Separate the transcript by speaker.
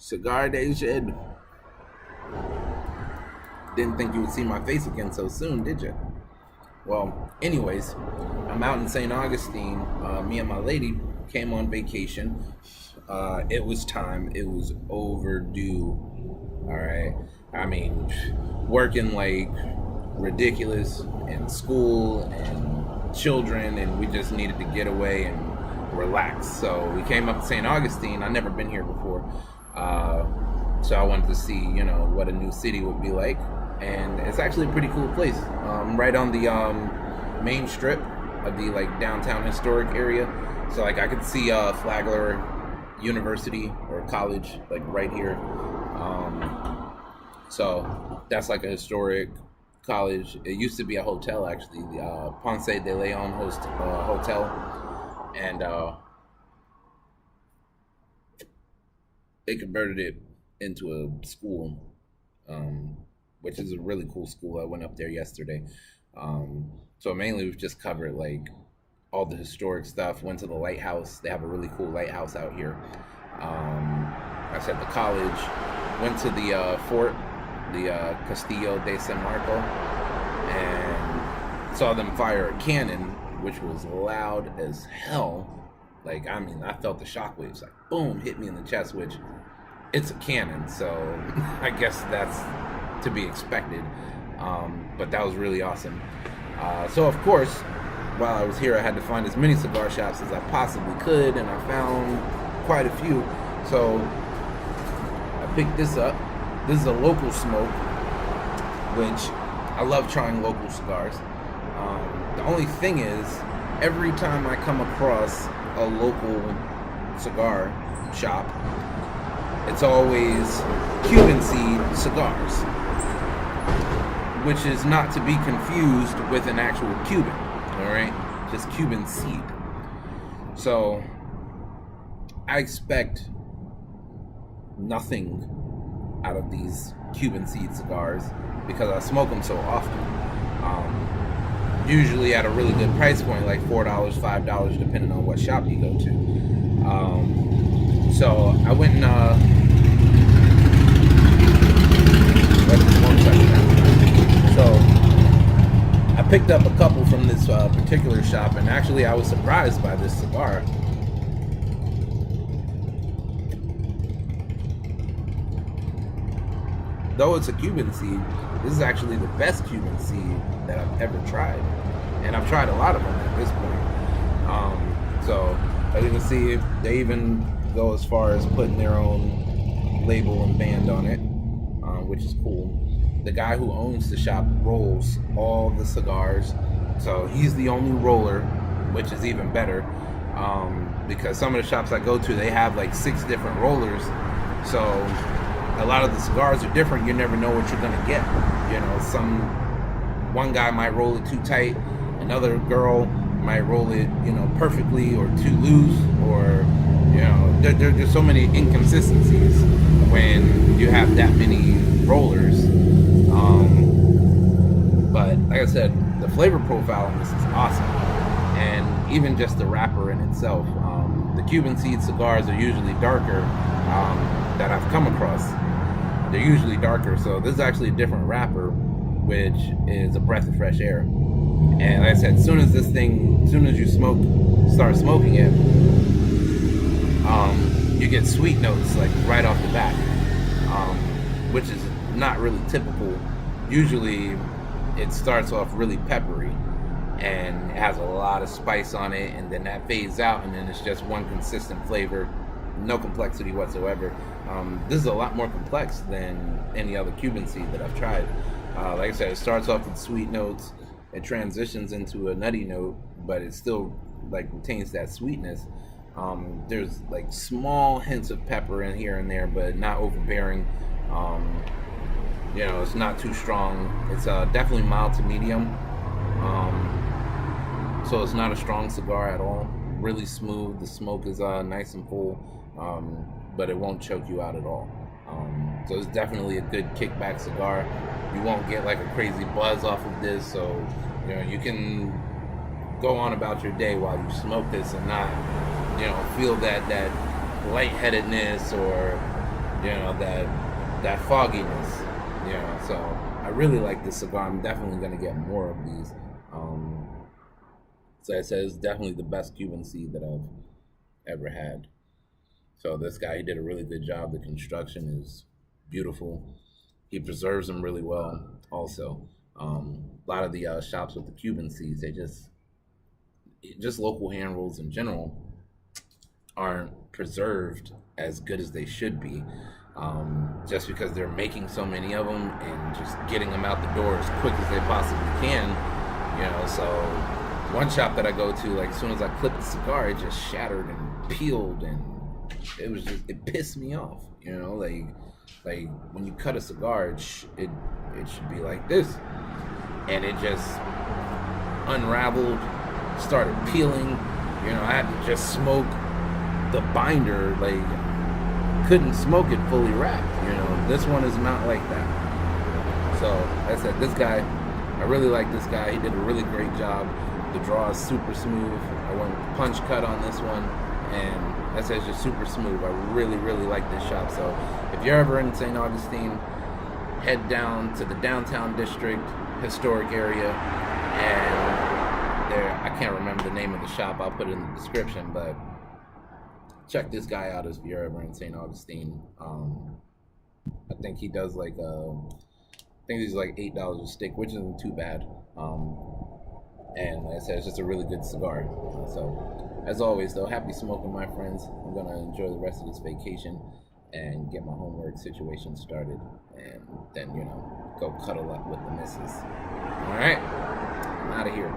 Speaker 1: Cigar Nation. Didn't think you would see my face again so soon, did you? Well, anyways, I'm out in St. Augustine. Me and my lady came on vacation. It was time. It was overdue. All right. I mean, working like ridiculous in school and children, and we just needed to get away and relax. So we came up to St. Augustine. I've never been here before. So I wanted to see, what a new city would be like. And it's actually a pretty cool place. Right on the main strip of the like downtown historic area. So like I could see Flagler University or college like right here. So that's like a historic college. It used to be a hotel actually, the Ponce de Leon Hotel, and they converted it into a school, which is a really cool school. I went up there yesterday. So mainly we've just covered like all the historic stuff. Went to the lighthouse. They have a really cool lighthouse out here. I said the college. Went to the fort, the Castillo de San Marco, and saw them fire a cannon, which was loud as hell. Like, I mean, I felt the shockwaves, like, boom, hit me in the chest, which it's a cannon, so I guess that's to be expected. But that was really awesome. So, of course, while I was here, I had to find as many cigar shops as I possibly could, and I found quite a few. So, I picked this up. This is a local smoke, which I love trying local cigars. The only thing is, every time I come across a local cigar shop, it's always Cuban seed cigars, which is not to be confused with an actual Cuban, all right? Just Cuban seed. So I expect nothing out of these Cuban seed cigars because I smoke them so often. Usually at a really good price point, like $4, $5, depending on what shop you go to. So I went and so I picked up a couple from this particular shop, and actually I was surprised by this cigar. Though it's a Cuban seed, this is actually the best Cuban seed that I've ever tried. And I've tried a lot of them at this point. So, as you can see, they even go as far as putting their own label and band on it, which is cool. The guy who owns the shop rolls all the cigars. So, he's the only roller, which is even better. Because some of the shops I go to, they have like 6 different rollers. So, a lot of the cigars are different. You never know what you're gonna get. One guy might roll it too tight, another girl might roll it, perfectly or too loose, or there's so many inconsistencies when you have that many rollers. But like I said, the flavor profile on this is awesome, and even just the wrapper in itself. The Cuban seed cigars are usually darker that I've come across. They're usually darker, so this is actually a different wrapper, which is a breath of fresh air. And like I said, as soon as you start smoking it, you get sweet notes like right off the bat, which is not really typical. Usually, it starts off really peppery and it has a lot of spice on it, and then that fades out, and then it's just one consistent flavor. No complexity whatsoever. This is a lot more complex than any other Cuban seed that I've tried. Like I said, it starts off with sweet notes, it transitions into a nutty note, but it still like retains that sweetness. There's like small hints of pepper in here and there, but not overbearing. It's not too strong. It's definitely mild to medium. So it's not a strong cigar at all. Really smooth. The smoke is nice and full, but it won't choke you out at all. So it's definitely a good kickback cigar. You won't get like a crazy buzz off of this, so you can go on about your day while you smoke this and not feel that lightheadedness or that fogginess. So I really like this cigar. I'm definitely gonna get more of these. So I said it's definitely the best Cuban seed that I've ever had. So this guy, he did a really good job. The construction is beautiful. He preserves them really well. Also, a lot of the shops with the Cuban seeds, they just local hand rolls in general aren't preserved as good as they should be. Just because they're making so many of them and just getting them out the door as quick as they possibly can. So one shop that I go to, like as soon as I clipped the cigar, it just shattered and peeled, and it pissed me off. Like when you cut a cigar, it should be like this, and it just unraveled, started peeling. I had to just smoke the binder, like couldn't smoke it fully wrapped. This one is not like that. So like I said, this guy, I really like this guy. He did a really great job. The draw is super smooth. I went with punch cut on this one, and that says just super smooth. I really, really like this shop. So if you're ever in St. Augustine, head down to the downtown district, historic area, and I can't remember the name of the shop. I'll put it in the description, but check this guy out if you're ever in St. Augustine. I think he does like he's like $8 a stick, which isn't too bad. And like I said, it's just a really good cigar. So as always though, happy smoking, my friends. I'm gonna enjoy the rest of this vacation and get my homework situation started, and then go cuddle up with the missus. All right, I'm out of here.